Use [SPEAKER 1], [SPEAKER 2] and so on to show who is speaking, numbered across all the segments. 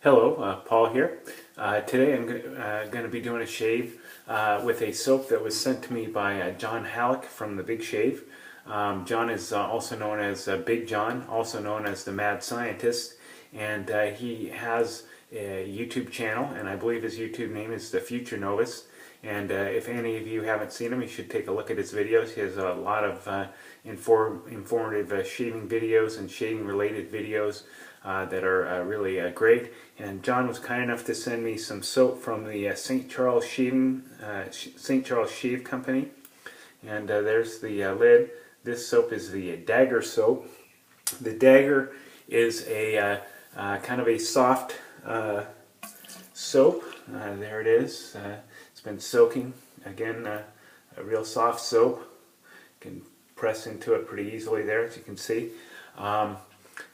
[SPEAKER 1] Hello, Paul here. Today I'm going to be doing a shave with a soap that was sent to me by John Halleck from the Big Shave. John is also known as Big John, also known as the Mad Scientist, and he has a YouTube channel, and I believe his YouTube name is The Future Novus. And if any of you haven't seen him, you should take a look at his videos. He has a lot of informative shaving videos and shaving related videos that are really great. And John was kind enough to send me some soap from the St. Charles Shave Company. And there's the lid. This soap is the Dagger soap. The Dagger is a kind of a soft soap. There it is. It's been soaking. Again, a real soft soap. You can press into it pretty easily there, as you can see.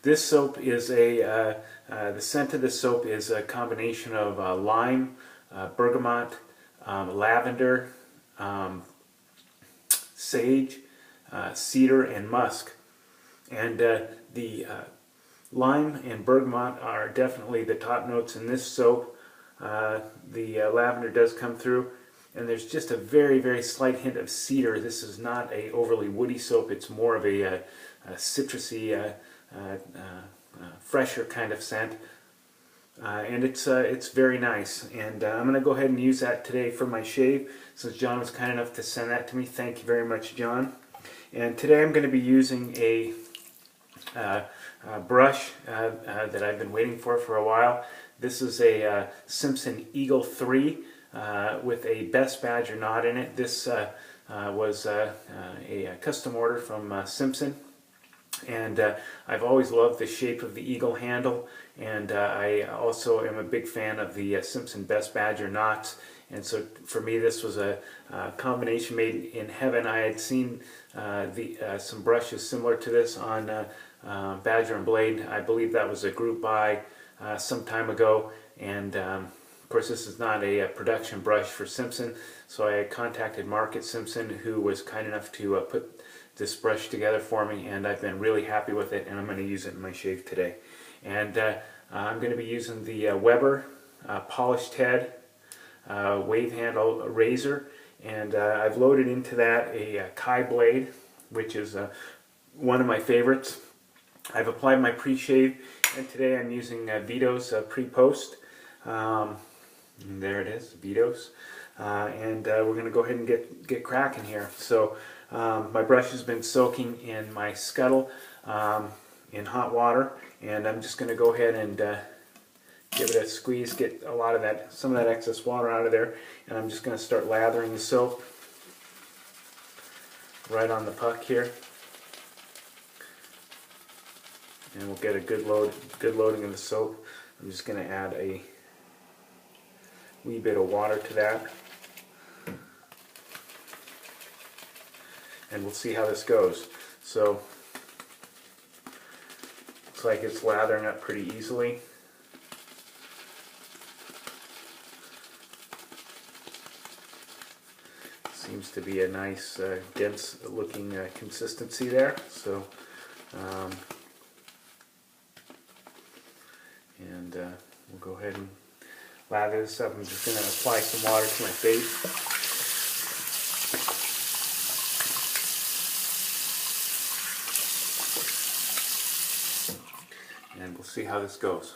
[SPEAKER 1] This soap is the scent of this soap is a combination of lime, bergamot, lavender, sage, cedar, and musk. And the lime and bergamot are definitely the top notes in this soap. The lavender does come through, and there's just a very, very slight hint of cedar. This is not a overly woody soap. It's more of a citrusy, fresher kind of scent, and it's very nice. And I'm going to go ahead and use that today for my shave, since John was kind enough to send that to me. Thank you very much, John. And today I'm going to be using a brush that I've been waiting for a while. This is a Simpson Eagle 3 with a Bdger knot in it. This was a custom order from Simpson. And I've always loved the shape of the eagle handle, and I also am a big fan of the Simpson Bdger knots. And so for me, this was a combination made in heaven. I had seen some brushes similar to this on Badger and Blade. I believe that was a group buy some time ago, and of course this is not a production brush for Simpson, so I contacted Mark at Simpson, who was kind enough to put this brush together for me, and I've been really happy with it, and I'm going to use it in my shave today. And I'm going to be using the Weber polished head wave handle razor, and I've loaded into that a Kai blade, which is one of my favorites. I've applied my pre-shave, and today I'm using Vito's pre-post. There it is, Vito's. And we're going to go ahead and get cracking here. So my brush has been soaking in my scuttle in hot water, and I'm just going to go ahead and give it a squeeze, get a lot of that, some of that excess water out of there, and I'm just going to start lathering the soap right on the puck here, and we'll get a good loading of the soap. I'm just going to add a wee bit of water to that, and we'll see how this goes. So looks like it's lathering up pretty easily. Seems to be a nice dense looking consistency there. So we'll go ahead and lather this up. I'm just going to apply some water to my face. And we'll see how this goes.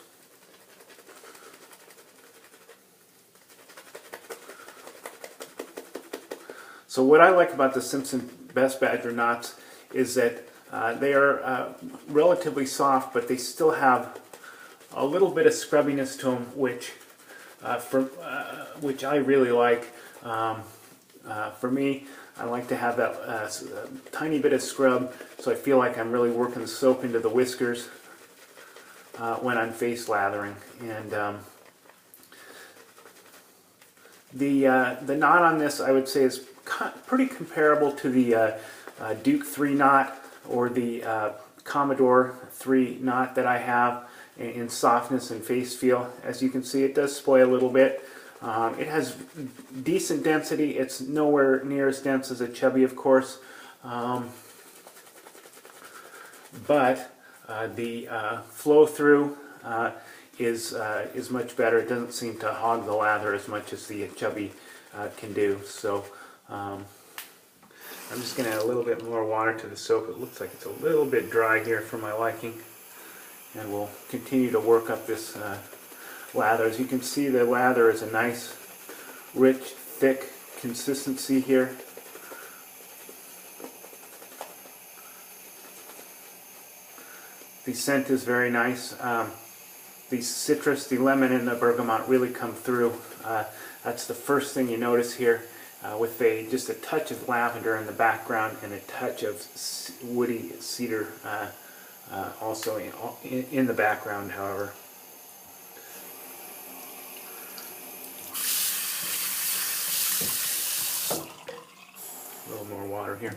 [SPEAKER 1] So what I like about the Simpson Bdger knots is that they are relatively soft, but they still have a little bit of scrubbiness to them, which I really like. For me, I like to have that tiny bit of scrub, so I feel like I'm really working the soap into the whiskers when I'm face lathering. And the knot on this, I would say, is pretty comparable to the Duke 3 knot or the Commodore 3 knot that I have in softness and face feel. As you can see, it does splay a little bit. It has decent density. It's nowhere near as dense as a Chubby, of course, but the flow through is much better. It doesn't seem to hog the lather as much as the chubby can do. So I'm just going to add a little bit more water to the soap. It looks like it's a little bit dry here for my liking. And we'll continue to work up this lather. As you can see, the lather is a nice, rich, thick consistency here. The scent is very nice. The citrus, the lemon and the bergamot really come through. That's the first thing you notice here, with just a touch of lavender in the background and a touch of woody cedar also in the background, however. A little more water here.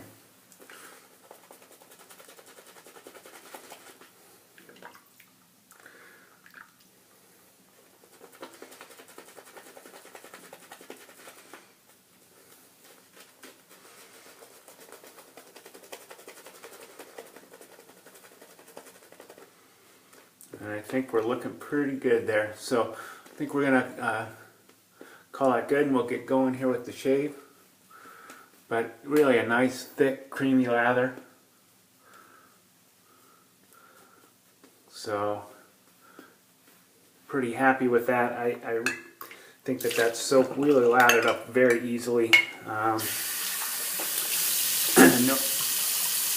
[SPEAKER 1] And I think we're looking pretty good there. So I think we're going to call that good, and we'll get going here with the shave. But really a nice, thick, creamy lather. So pretty happy with that. I think that soap really lathered up very easily.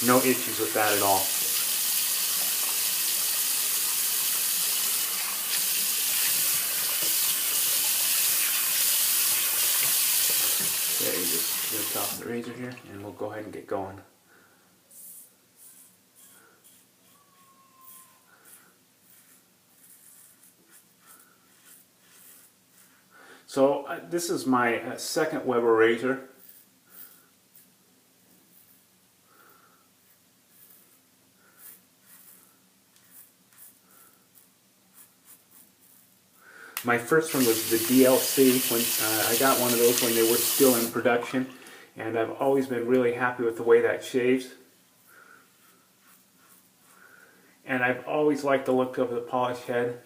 [SPEAKER 1] No issues with that at all. Okay, just rinse off the razor here, and we'll go ahead and get going. So this is my second Weber razor. My first one was the DLC. When I got one of those when they were still in production, and I've always been really happy with the way that shaves. And I've always liked the look of the polished head,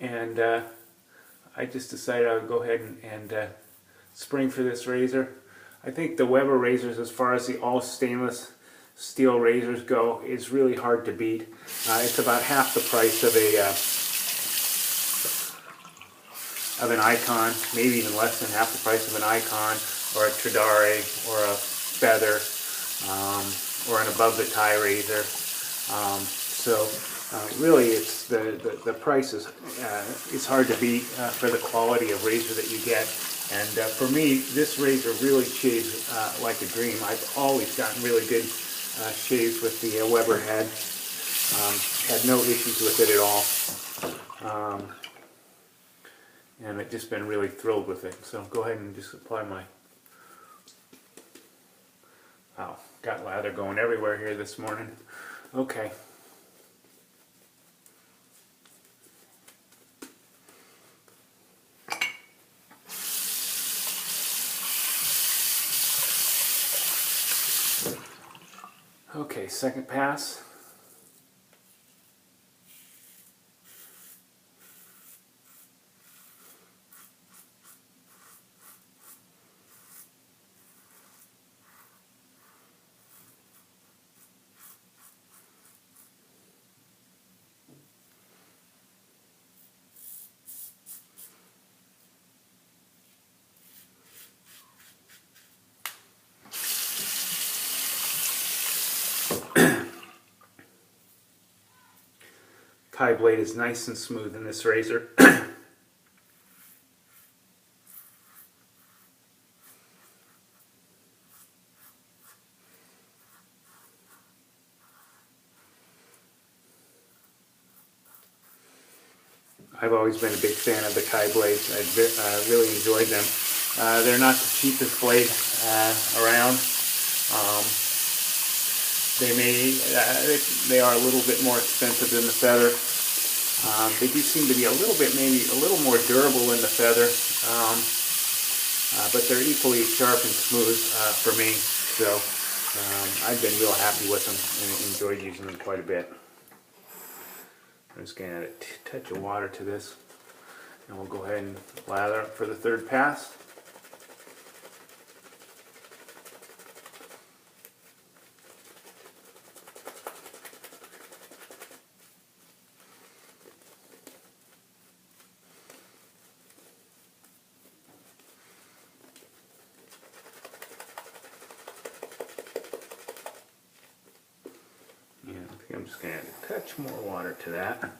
[SPEAKER 1] and I just decided I would go ahead and spring for this razor. I think the Weber razors, as far as the all stainless steel razors go, is really hard to beat. It's about half the price of an Icon, maybe even less than half the price of an Icon, or a Tradare, or a Feather, or an above the tie razor. Really, it's the price is hard to beat for the quality of razor that you get. And for me, this razor really shaves like a dream. I've always gotten really good shaves with the Weber head. Had no issues with it at all. And I've just been really thrilled with it. So go ahead and just apply my... Wow, got lather going everywhere here this morning. Okay. Okay, second pass. Tie blade is nice and smooth in this razor. I've always been a big fan of the Kai blades. I've really enjoyed them. They're not the cheapest blade around. They are a little bit more expensive than the Feather. They do seem to be maybe a little more durable than the Feather, but they're equally sharp and smooth for me. So I've been real happy with them and enjoyed using them quite a bit. I'm just going to add a touch of water to this, and we'll go ahead and lather it for the third pass. I'm just going to add a touch more water to that.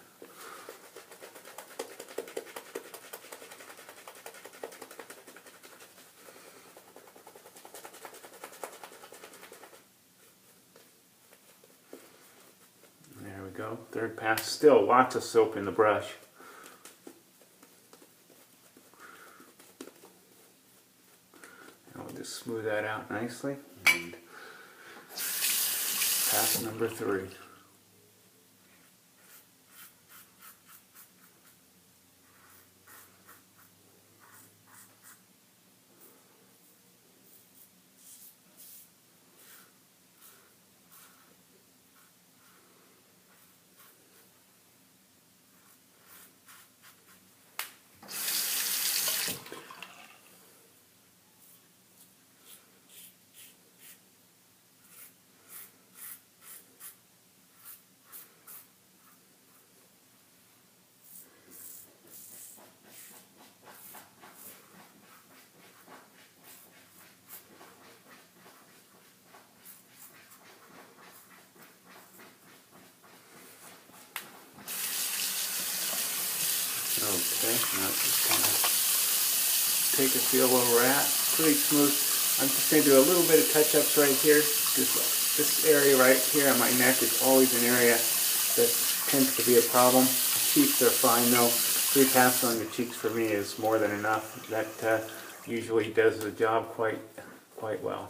[SPEAKER 1] There we go. Third pass. Still lots of soap in the brush. And we'll just smooth that out nicely. And pass number 3. Okay, now just kind of take a feel where we're at. Pretty smooth. I'm just going to do a little bit of touch-ups right here. This area right here on my neck is always an area that tends to be a problem. Cheeks are fine though. 3 passes on your cheeks for me is more than enough. That usually does the job quite well.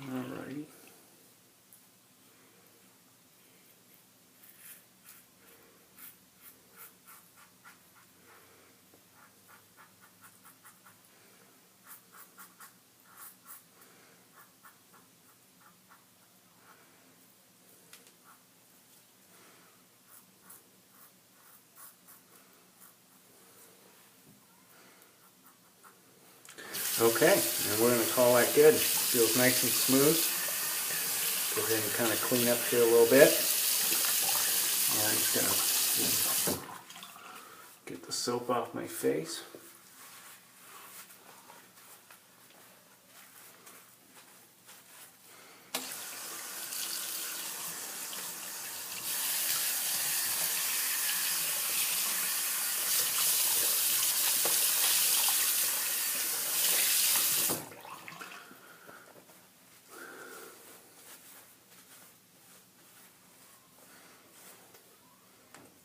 [SPEAKER 1] Alrighty. Okay, and we're going to call that good. Feels nice and smooth. Go ahead and kind of clean up here a little bit. And I'm just going to get the soap off my face.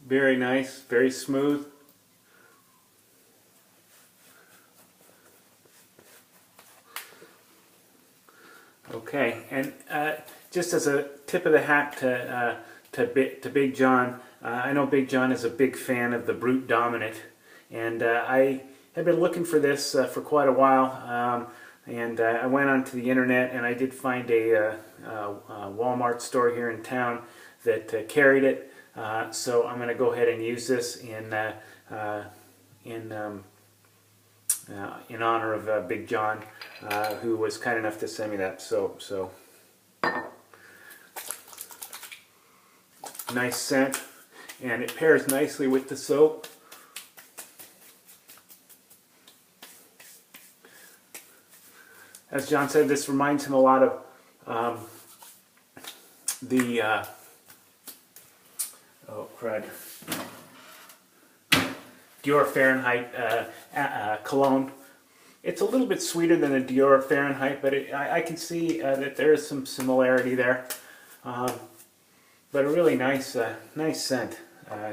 [SPEAKER 1] Very nice, very smooth. Okay, and just as a tip of the hat to Big John, I know Big John is a big fan of the Brute Dominant, and I have been looking for this for quite a while, and I went onto the internet and I did find a Walmart store here in town that carried it. So I'm going to go ahead and use this in honor of Big John, who was kind enough to send me that soap. So nice scent, and it pairs nicely with the soap. As John said, this reminds him a lot of the oh crud, Dior Fahrenheit cologne. It's a little bit sweeter than the Dior Fahrenheit, but I can see that there is some similarity there. But a really nice nice scent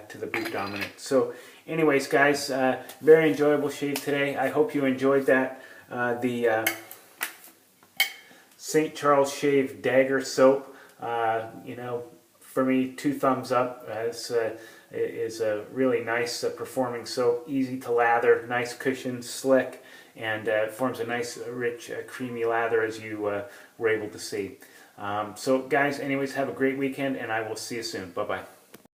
[SPEAKER 1] to the Boot Dominant. So anyways, guys, very enjoyable shave today. I hope you enjoyed that. The St. Charles Shave Dagger soap, you know, for me, 2 thumbs up. Is a really nice performing soap, easy to lather, nice cushion, slick, and forms a nice, rich, creamy lather, as you were able to see. So guys, anyways, have a great weekend, and I will see you soon. Bye-bye.